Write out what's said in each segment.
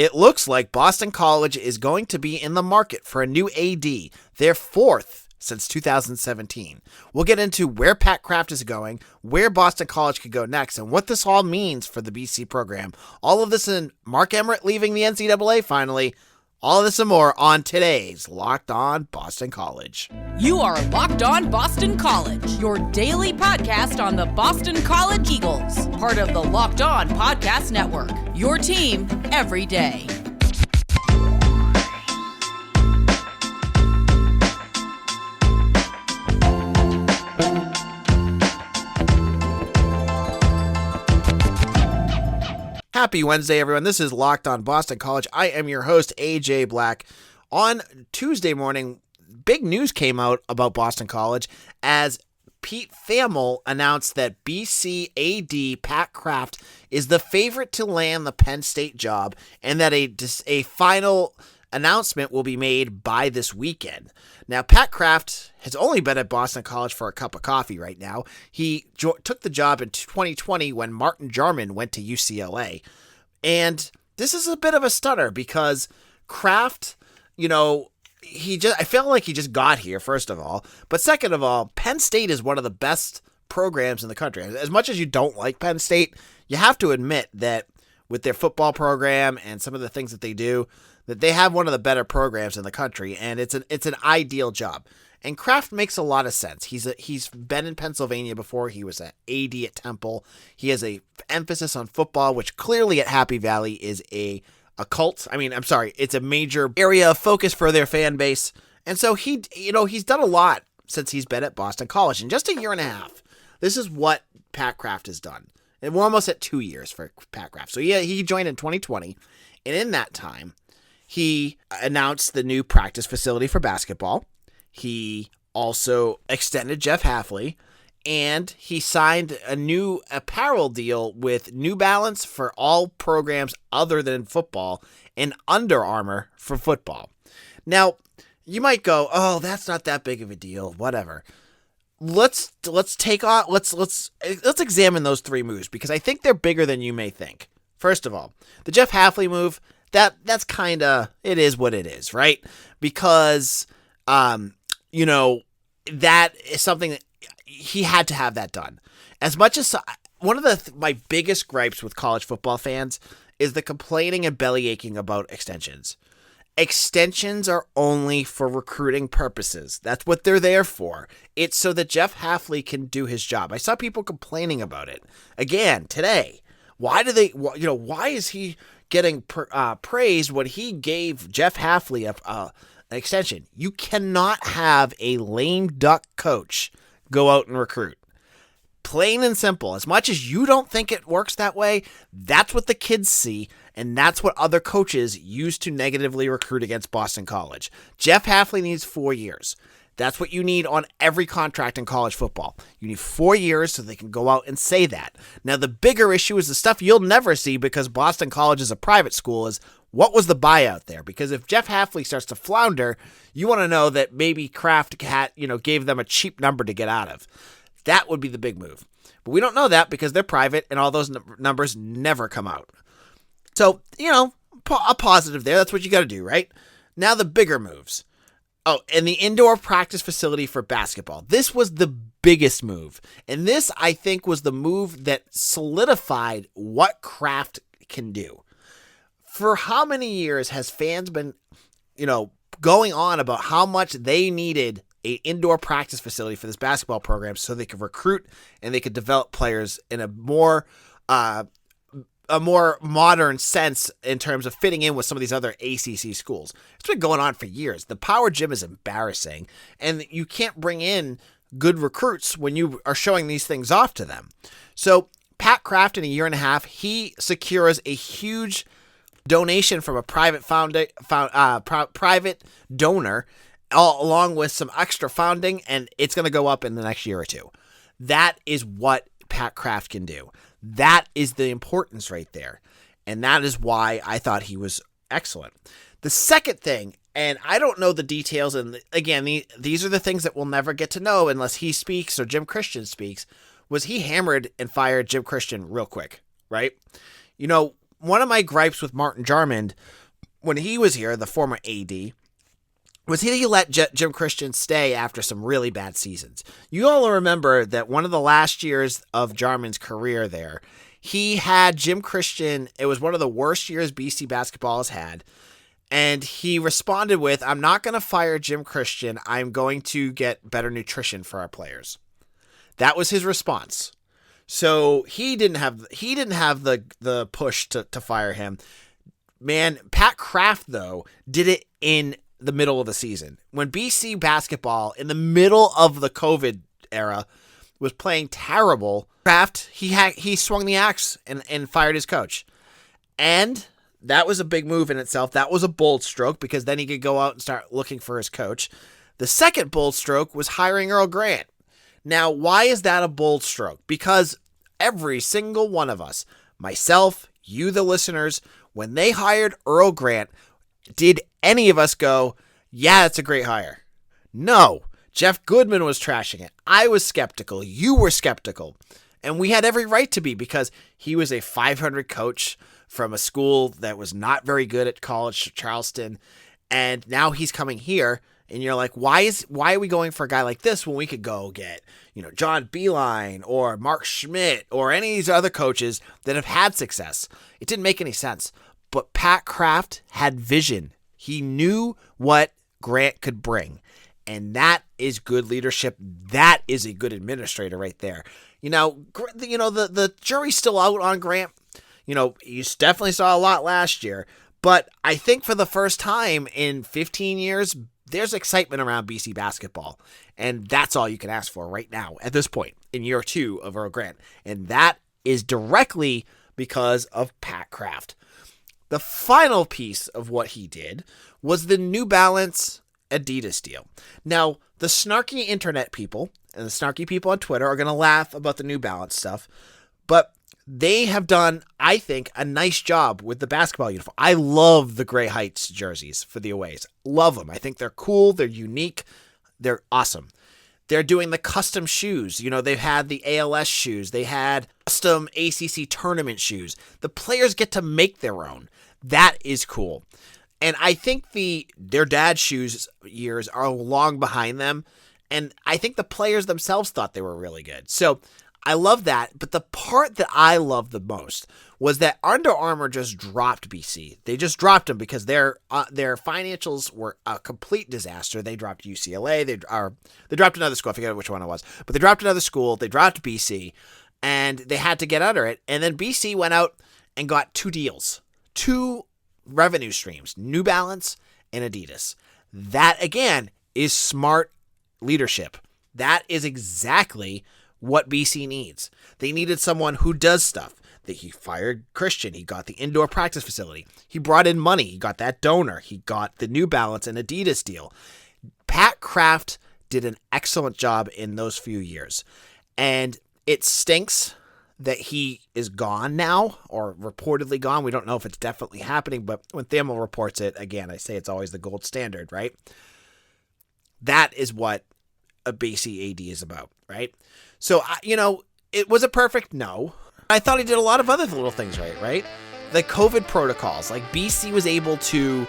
It looks like Boston College is going to be in the market for a new AD, their fourth since 2017. We'll get into where Pat Kraft is going, where Boston College could go next, and what this all means for the BC program. All of this and Mark Emmert leaving the NCAA finally. All of this and more on today's Locked On Boston College. You are Locked On Boston College, your daily podcast on the Boston College Eagles, part of the Locked On Podcast Network, your team every day. Happy Wednesday, everyone. This is Locked On Boston College. I am your host, AJ Black. On Tuesday morning, big news came out about Boston College as Pete Thamel announced that BC AD Pat Kraft is the favorite to land the Penn State job and that a final announcement will be made by this weekend. Now, Pat Kraft has only been at Boston College for a cup of coffee right now. He took the job in 2020 when Martin Jarmond went to UCLA. And this is a bit of a stunner because Kraft, I feel like he just got here, first of all. But second of all, Penn State is one of the best programs in the country. As much as you don't like Penn State, you have to admit that with their football program and some of the things that they do, that they have one of the better programs in the country, and it's an ideal job. And Kraft makes a lot of sense. He's been in Pennsylvania before. He was an AD at Temple. He has a emphasis on football, which clearly at Happy Valley is a cult. It's a major area of focus for their fan base. And so he's done a lot since he's been at Boston College. In just a year and a half, this is what Pat Kraft has done. And we're almost at 2 years for Pat Kraft. So yeah, he joined in 2020. And in that time, he announced the new practice facility for basketball. He also extended Jeff Hafley, and he signed a new apparel deal with New Balance for all programs other than football and Under Armour for football. Now, you might go, "Oh, that's not that big of a deal." Whatever. Let's examine those three moves because I think they're bigger than you may think. First of all, the Jeff Hafley move, that's kind of, it is what it is, right? Because, that is something that he had to have that done. As much as one of my biggest gripes with college football fans is the complaining and belly aching about extensions. Extensions are only for recruiting purposes. That's what they're there for. It's so that Jeff Hafley can do his job. I saw people complaining about it again today. Why is he getting praised when he gave Jeff Hafley an extension? You cannot have a lame duck coach go out and recruit. Plain and simple. As much as you don't think it works that way, that's what the kids see, and that's what other coaches use to negatively recruit against Boston College. Jeff Hafley needs 4 years. That's what you need on every contract in college football. You need 4 years so they can go out and say that. Now, the bigger issue is the stuff you'll never see because Boston College is a private school is what was the buyout there? Because if Jeff Hafley starts to flounder, you want to know that maybe Kraft gave them a cheap number to get out of. That would be the big move. But we don't know that because they're private and all those numbers never come out. So, a positive there. That's what you got to do, right? Now the bigger moves. Oh, and the indoor practice facility for basketball. This was the biggest move. And this, I think, was the move that solidified what Kraft can do. For how many years has fans been, going on about how much they needed an indoor practice facility for this basketball program so they could recruit and they could develop players in a more modern sense in terms of fitting in with some of these other ACC schools. It's been going on for years. The Power Gym is embarrassing, and you can't bring in good recruits when you are showing these things off to them. So Pat Kraft, in a year and a half, he secures a huge donation from a private private donor, along with some extra founding, and it's going to go up in the next year or two. That is what Pat Kraft can do. That is the importance right there. And that is why I thought he was excellent. The second thing, and I don't know the details, and again, these are the things that we'll never get to know unless he speaks or Jim Christian speaks, was he hammered and fired Jim Christian real quick, right? one of my gripes with Martin Jarmond when he was here, the former AD, was he let Jim Christian stay after some really bad seasons. You all remember that one of the last years of Jarman's career there, he had Jim Christian. It was one of the worst years BC basketball has had. And he responded with, I'm not going to fire Jim Christian. I'm going to get better nutrition for our players. That was his response. So he didn't have the push to fire him. Man, Pat Kraft, though, did it in the middle of the season. When BC basketball, in the middle of the COVID era, was playing terrible, Kraft, he swung the axe and fired his coach. And that was a big move in itself. That was a bold stroke because then he could go out and start looking for his coach. The second bold stroke was hiring Earl Grant. Now, why is that a bold stroke? Because every single one of us, myself, you, the listeners, when they hired Earl Grant, did any of us go, yeah, it's a great hire? No. Jeff Goodman was trashing it. I was skeptical. You were skeptical. And we had every right to be because he was a 500 coach from a school that was not very good at college, Charleston. And now he's coming here. And you're like, why are we going for a guy like this when we could go get, John Beilein or Mark Schmidt or any of these other coaches that have had success? It didn't make any sense. But Pat Kraft had vision. He knew what Grant could bring. And that is good leadership. That is a good administrator right there. The jury's still out on Grant. You definitely saw a lot last year. But I think for the first time in 15 years, there's excitement around BC basketball. And that's all you can ask for right now at this point in year 2 of Earl Grant. And that is directly because of Pat Kraft. The final piece of what he did was the New Balance Adidas deal. Now, the snarky internet people and the snarky people on Twitter are going to laugh about the New Balance stuff, but they have done, I think, a nice job with the basketball uniform. I love the Gray Heights jerseys for the aways. Love them. I think they're cool. They're unique. They're awesome. They're doing the custom shoes. They've had the ALS shoes. They had custom ACC tournament shoes. The players get to make their own. That is cool. And I think their dad's shoes years are long behind them. And I think the players themselves thought they were really good. So I love that. But the part that I love the most was that Under Armour just dropped BC. They just dropped them because their financials were a complete disaster. They dropped UCLA. They dropped another school. I forget which one it was. But they dropped another school. They dropped BC. And they had to get under it. And then BC went out and got 2 deals. 2 revenue streams, New Balance and Adidas. That, again, is smart leadership. That is exactly what BC needs. They needed someone who does stuff. He fired Christian. He got the indoor practice facility. He brought in money. He got that donor. He got the New Balance and Adidas deal. Pat Kraft did an excellent job in those few years. And it stinks that he is gone now, or reportedly gone. We don't know if it's definitely happening, but when Thamel reports it, again, I say it's always the gold standard, right? That is what a BC AD is about, right? So, it was a perfect no. I thought he did a lot of other little things right? The COVID protocols, like BC was able to,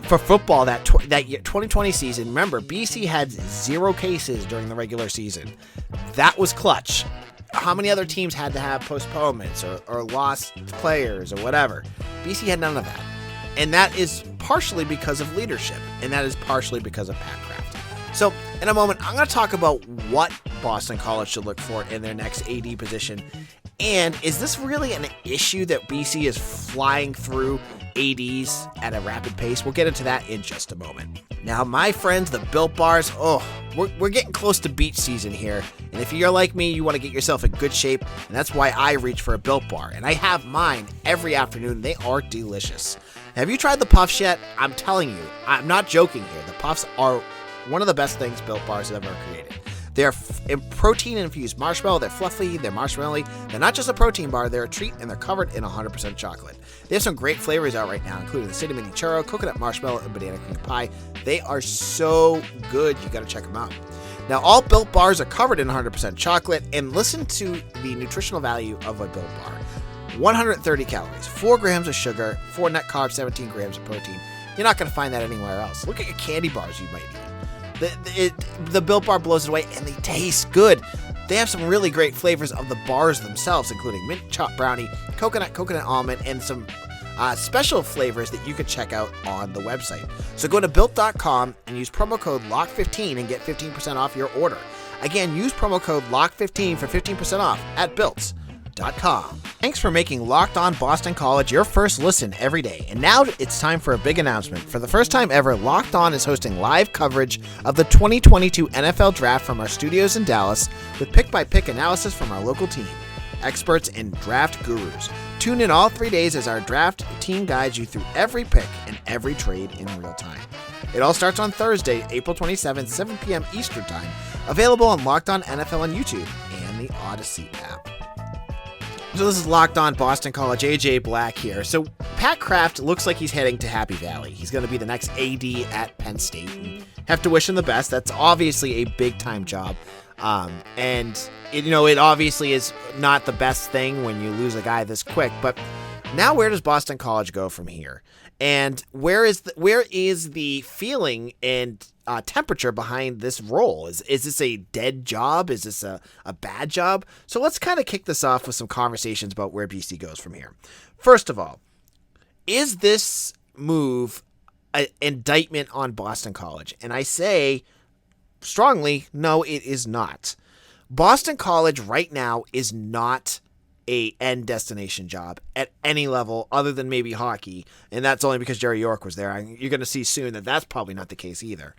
for football, that 2020 season, remember, BC had 0 cases during the regular season. That was clutch. How many other teams had to have postponements or lost players or whatever? BC had none of that. And that is partially because of leadership. And that is partially because of Pat Kraft. So in a moment, I'm going to talk about what Boston College should look for in their next AD position. And is this really an issue that BC is flying through ADs at a rapid pace? We'll get into that in just a moment. Now, my friends, the Built Bars, we're getting close to beach season here. And if you're like me, you want to get yourself in good shape. And that's why I reach for a Built Bar. And I have mine every afternoon. They are delicious. Have you tried the Puffs yet? I'm telling you, I'm not joking here. The Puffs are one of the best things Built Bars have ever created. They're protein-infused marshmallow. They're fluffy. They're marshmallowy. They're not just a protein bar. They're a treat, and they're covered in 100% chocolate. They have some great flavors out right now, including the cinnamon churro, coconut marshmallow, and banana cream pie. They are so good. You got to check them out. Now, all Built Bars are covered in 100% chocolate, and listen to the nutritional value of a Built Bar. 130 calories, 4 grams of sugar, 4 net carbs, 17 grams of protein. You're not going to find that anywhere else. Look at your candy bars you might eat. The Built Bar blows it away, and they taste good. They have some really great flavors of the bars themselves, including mint chopped brownie, coconut almond, and some special flavors that you can check out on the website. So go to Built.com and use promo code LOCK15 and get 15% off your order. Again, use promo code LOCK15 for 15% off at Built.com. Thanks for making Locked On Boston College your first listen every day. And now it's time for a big announcement. For the first time ever, Locked On is hosting live coverage of the 2022 NFL Draft from our studios in Dallas with pick-by-pick analysis from our local team, experts and draft gurus. Tune in all 3 days as our draft team guides you through every pick and every trade in real time. It all starts on Thursday, April 27th, 7 p.m. Eastern Time. Available on Locked On NFL on YouTube and the Odyssey app. So this is Locked On Boston College, AJ Black here. So Pat Kraft looks like he's heading to Happy Valley. He's going to be the next AD at Penn State. And have to wish him the best. That's obviously a big-time job. It obviously is not the best thing when you lose a guy this quick. But now where does Boston College go from here? And where is the feeling and temperature behind this role? Is this a dead job? Is this a bad job? So let's kind of kick this off with some conversations about where BC goes from here. First of all, is this move an indictment on Boston College? And I say strongly, no, it is not. Boston College right now is not a end destination job at any level other than maybe hockey, and that's only because Jerry York was there. You're going to see soon that that's probably not the case either.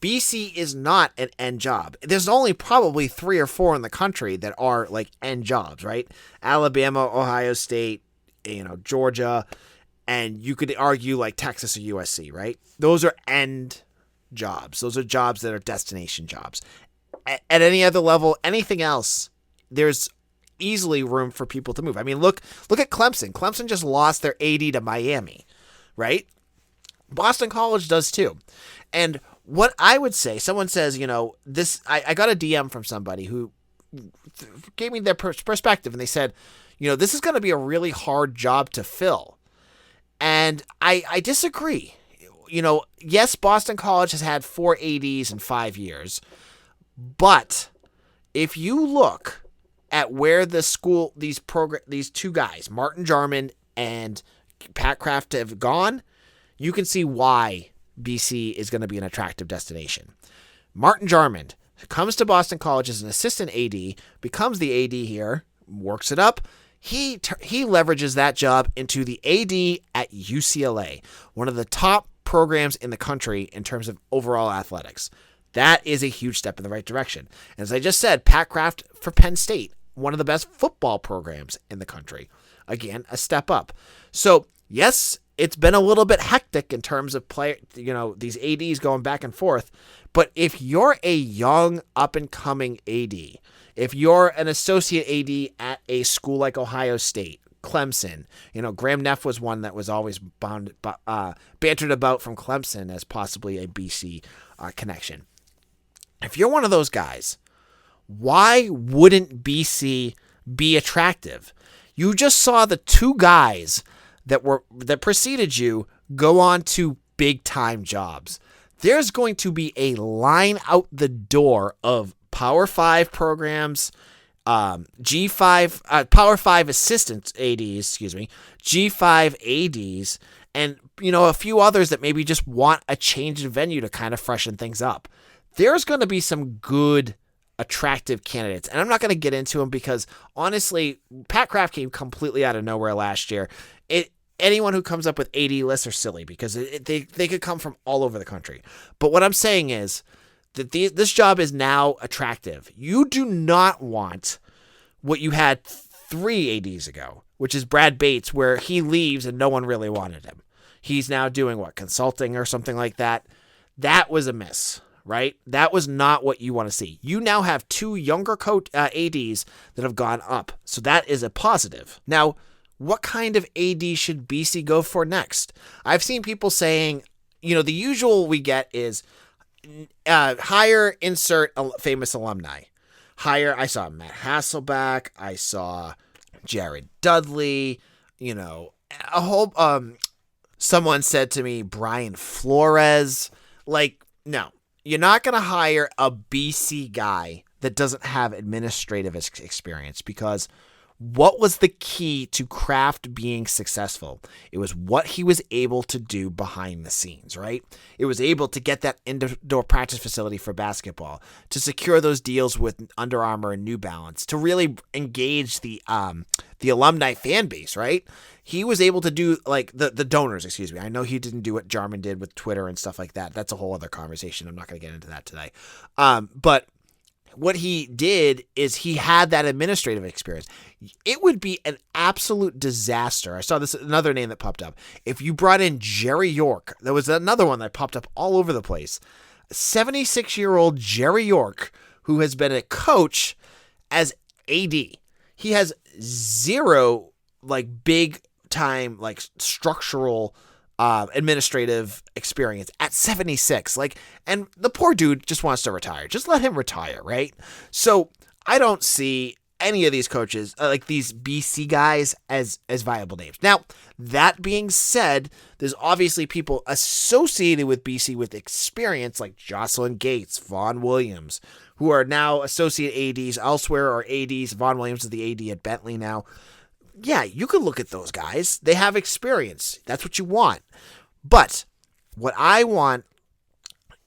BC is not an end job. There's only probably 3 or 4 in the country that are like end jobs, right? Alabama, Ohio State, Georgia, and you could argue like Texas or USC, right? Those are end jobs. Those are jobs that are destination jobs. At any other level, anything else, there's easily room for people to move. I mean, look at Clemson. Clemson just lost their AD to Miami, right? Boston College does too. And what I would say, someone says, I got a DM from somebody who gave me their perspective, and they said, this is going to be a really hard job to fill. And I disagree. Yes, Boston College has had 4 ADs in 5 years, but if you look at where the school, these two guys, Martin Jarmond and Pat Kraft, have gone, you can see why BC is going to be an attractive destination. Martin Jarmond comes to Boston College as an assistant AD, becomes the AD here, works it up. He leverages that job into the AD at UCLA, one of the top programs in the country in terms of overall athletics. That is a huge step in the right direction. As I just said, Pat Kraft for Penn State, one of the best football programs in the country. Again, a step up. So, yes, it's been a little bit hectic in terms of these ADs going back and forth. But if you're a young, up-and-coming AD, if you're an associate AD at a school like Ohio State, Clemson, Graham Neff was one that was always bantered about from Clemson as possibly a BC connection. If you're one of those guys, why wouldn't BC be attractive? You just saw the 2 guys that preceded you go on to big time jobs. There's going to be a line out the door of Power 5 programs, G5 Power 5 assistant ADs, G5 ADs, and a few others that maybe just want a change of venue to kind of freshen things up. There's going to be some good, attractive candidates, and I'm not going to get into them because honestly, Pat Kraft came completely out of nowhere last year. Anyone who comes up with AD lists are silly because they could come from all over the country. But what I'm saying is that this job is now attractive. You do not want what you had 3 ADs ago, which is Brad Bates, where he leaves and no one really wanted him. He's now doing consulting or something like that. That was a miss, right? That was not what you want to see. You now have 2 younger ADs that have gone up. So that is a positive. Now, what kind of AD should BC go for next? I've seen people saying, the usual we get is hire, insert famous alumni. I saw Matt Hasselbeck. I saw Jared Dudley, a whole, someone said to me, Brian Flores. Like, no, you're not going to hire a BC guy that doesn't have administrative experience, because what was the key to Kraft being successful? It was what he was able to do behind the scenes, right? It was able to get that indoor practice facility for basketball, to secure those deals with Under Armour and New Balance, to really engage the alumni fan base, right? He was able to do, like, the donors, excuse me. I know he didn't do what Jarman did with Twitter and stuff like that. That's a whole other conversation. I'm not going to get into that today. But what he did is he had that administrative experience. It would be an absolute disaster. I saw another name that popped up. If you brought in Jerry York, there was another one that popped up all over the place. 76-year-old Jerry York, who has been a coach as AD. He has zero, like, big time, like, structural administrative experience at 76. Like, and the poor dude just wants to retire. Just let him retire, right? So I don't see any of these coaches, like these BC guys, as viable names. Now, that being said, there's obviously people associated with BC with experience, like Jocelyn Gates, Vaughn Williams, who are now associate ADs elsewhere, or ADs. Vaughn Williams is the AD at Bentley now. Yeah, you could look at those guys. They have experience. That's what you want. But what I want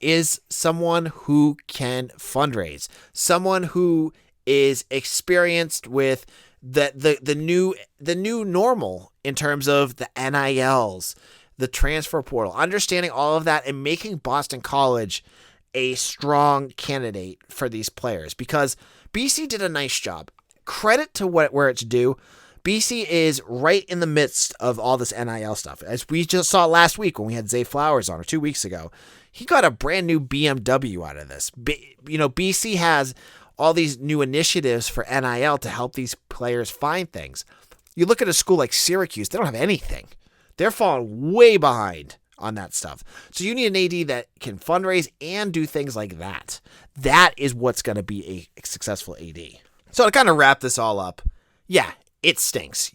is someone who can fundraise, someone who is experienced with the new normal in terms of the NILs, the transfer portal, understanding all of that and making Boston College a strong candidate for these players, because BC did a nice job. Credit to where it's due. BC is right in the midst of all this NIL stuff. As we just saw last week when we had Zay Flowers on, or 2 weeks ago, he got a brand new BMW out of this. BC has all these new initiatives for NIL to help these players find things. You look at a school like Syracuse, they don't have anything. They're falling way behind on that stuff. So you need an AD that can fundraise and do things like that. That is what's going to be a successful AD. So to kind of wrap this all up, yeah, it stinks.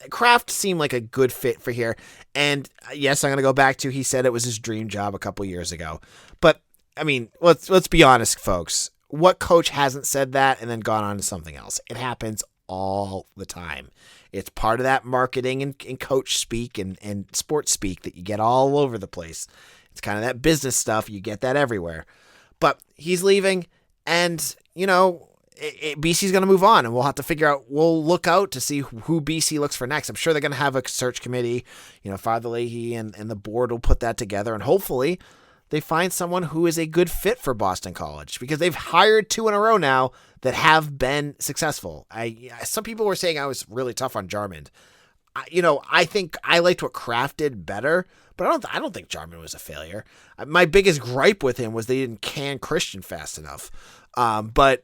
Kraft seemed like a good fit for here. And yes, I'm going to go back to, he said it was his dream job a couple years ago. But I mean, let's be honest, folks. What coach hasn't said that and then gone on to something else? It happens all the time. It's part of that marketing and coach speak and sports speak that you get all over the place. It's kind of that business stuff. You get that everywhere. But he's leaving, and, BC's going to move on, and we'll have to we'll look out to see who BC looks for next. I'm sure they're going to have a search committee. Father Leahy and the board will put that together, and hopefully they find someone who is a good fit for Boston College, because they've hired 2 in a row now that have been successful. Some people were saying I was really tough on Jarman. I think I liked what Kraft did better, but I don't think Jarman was a failure. My biggest gripe with him was they didn't can Christian fast enough. But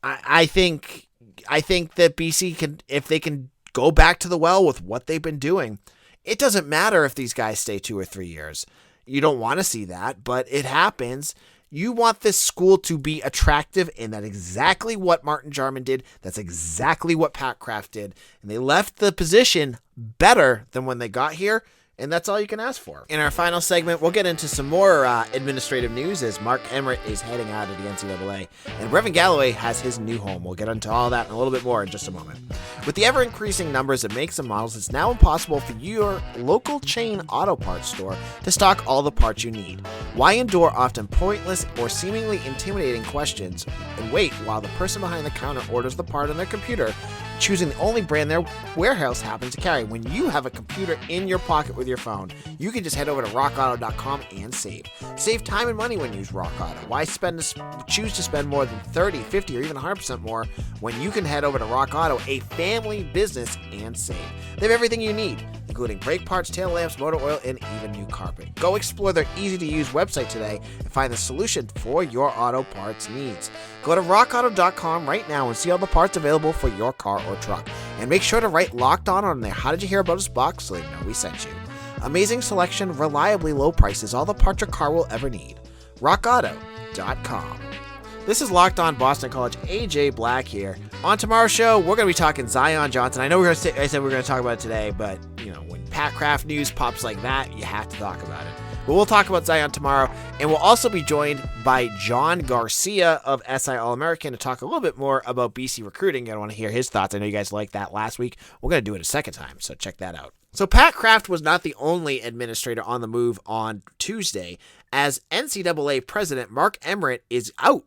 I think that BC can, if they can go back to the well with what they've been doing, it doesn't matter if these guys stay 2 or 3 years. You don't want to see that, but it happens. You want this school to be attractive, and that's exactly what Martin Jarman did. That's exactly what Pat Kraft did. And they left the position better than when they got here, and that's all you can ask for. In our final segment, we'll get into some more administrative news as Mark Emmert is heading out of the NCAA, and Brevin Galloway has his new home. We'll get into all that and a little bit more in just a moment. With the ever-increasing numbers of makes and models, it's now impossible for your local chain auto parts store to stock all the parts you need. Why endure often pointless or seemingly intimidating questions and wait while the person behind the counter orders the part on their computer, choosing the only brand their warehouse happens to carry? When you have a computer in your pocket with your phone, you can just head over to rockauto.com and save. Save time and money when you use Rock Auto. Why choose to spend more than 30, 50, or even 100% more when you can head over to Rock Auto, a family business, and save? They have everything you need, including brake parts, tail lamps, motor oil, and even new carpet. Go explore their easy-to-use website today and find the solution for your auto parts needs. Go to rockauto.com right now and see all the parts available for your car or truck. And make sure to write Locked On their How Did You Hear About Us box so they know we sent you. Amazing selection, reliably low prices, all the parts your car will ever need. rockauto.com. This is Locked On Boston College. AJ Black here. On tomorrow's show, we're going to be talking Zion Johnson. I know I said we're going to talk about it today, but when Pat Kraft news pops like that, you have to talk about it. But we'll talk about Zion tomorrow, and we'll also be joined by John Garcia of SI All-American to talk a little bit more about BC recruiting. I want to hear his thoughts. I know you guys liked that last week. We're going to do it a second time, so check that out. So Pat Kraft was not the only administrator on the move on Tuesday, as NCAA President Mark Emmert is out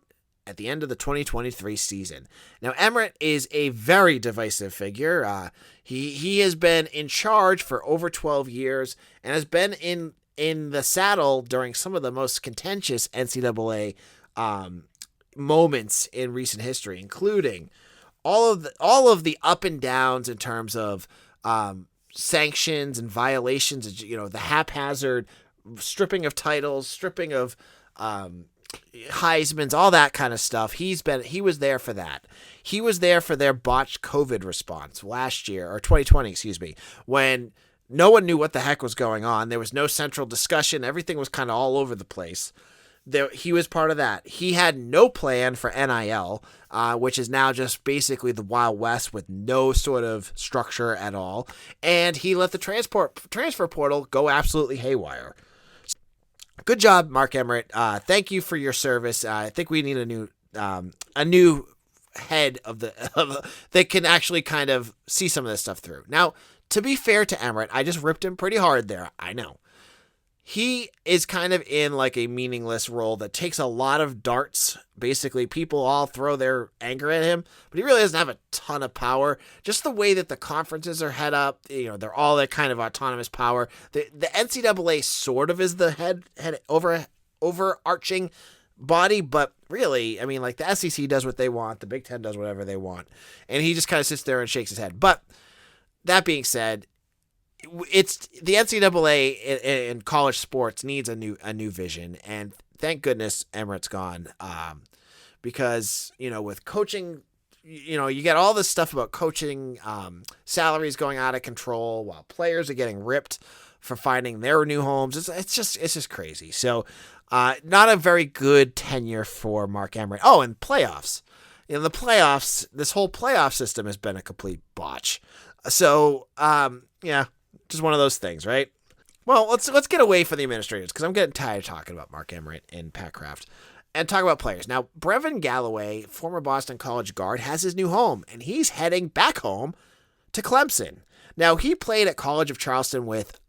at the end of the 2023 season. Now, Emmert is a very divisive figure. He has been in charge for over 12 years and has been in the saddle during some of the most contentious NCAA moments in recent history, including all of the up and downs in terms of sanctions and violations, the haphazard stripping of titles, stripping of Heisman's, all that kind of stuff. He was there for that. He was there for their botched COVID response last year, or 2020, when no one knew what the heck was going on. There was no central discussion. Everything was kind of all over the place. He was part of that. He had no plan for NIL, which is now just basically the Wild West with no sort of structure at all. And he let the transfer portal go absolutely haywire. Good job, Mark Emmert. Thank you for your service. I think we need a new head that can actually kind of see some of this stuff through. Now, to be fair to Emmert, I just ripped him pretty hard there. I know. He is kind of in like a meaningless role that takes a lot of darts. Basically, people all throw their anger at him, but he really doesn't have a ton of power. Just the way that the conferences are head up, they're all that kind of autonomous power. The NCAA sort of is the head overarching body, but really, I mean, like the SEC does what they want, the Big Ten does whatever they want, and he just kind of sits there and shakes his head. But that being said, it's the NCAA in college sports needs a new vision, and thank goodness Emmert's gone, because with coaching, you get all this stuff about coaching, salaries going out of control while players are getting ripped for finding their new homes. It's just crazy. So not a very good tenure for Mark Emmert. Oh, and playoffs. The playoffs, this whole playoff system has been a complete botch. So just one of those things, right? Well, let's get away from the administrators, because I'm getting tired of talking about Mark Emmert and Pat Kraft, and talk about players. Now, Brevin Galloway, former Boston College guard, has his new home, and he's heading back home to Clemson. Now, he played at College of Charleston with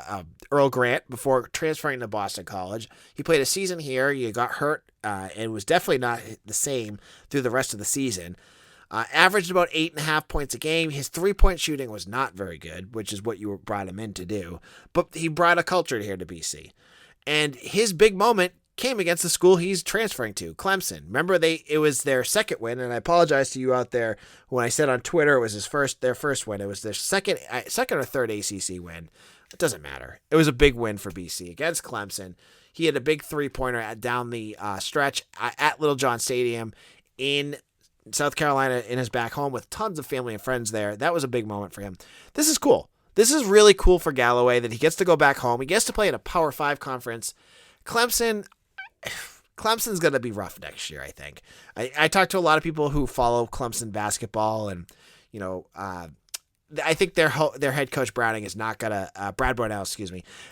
Earl Grant before transferring to Boston College. He played a season here. He got hurt and was definitely not the same through the rest of the season. Averaged about 8.5 points a game. His three-point shooting was not very good, which is what you brought him in to do. But he brought a culture here to BC. And his big moment came against the school he's transferring to, Clemson. Remember, it was their second win, and I apologize to you out there when I said on Twitter it was their first win. It was their second or third ACC win. It doesn't matter. It was a big win for BC against Clemson. He had a big three-pointer down the stretch at Little John Stadium in South Carolina, in his back home with tons of family and friends there. That was a big moment for him. This is cool. This is really cool for Galloway that he gets to go back home. He gets to play in a Power 5 conference. Clemson's going to be rough next year, I think. I talked to a lot of people who follow Clemson basketball, and I think their head coach Browning is not going to Brad Brownell,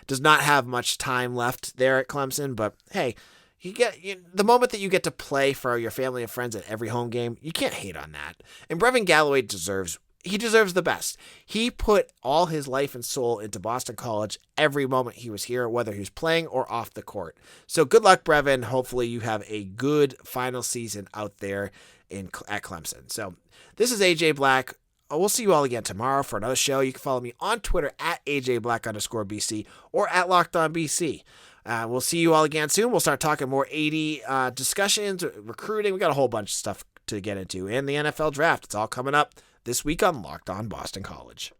does not have much time left there at Clemson, but hey, the moment that you get to play for your family and friends at every home game, you can't hate on that. And Brevin Galloway deserves the best. He put all his life and soul into Boston College every moment he was here, whether he was playing or off the court. So good luck, Brevin. Hopefully you have a good final season out there at Clemson. So this is AJ Black. We'll see you all again tomorrow for another show. You can follow me on Twitter at AJBlack_BC or at LockedOnBC. We'll see you all again soon. We'll start talking more AD discussions, recruiting. We got a whole bunch of stuff to get into. And the NFL draft. It's all coming up this week on Locked On Boston College.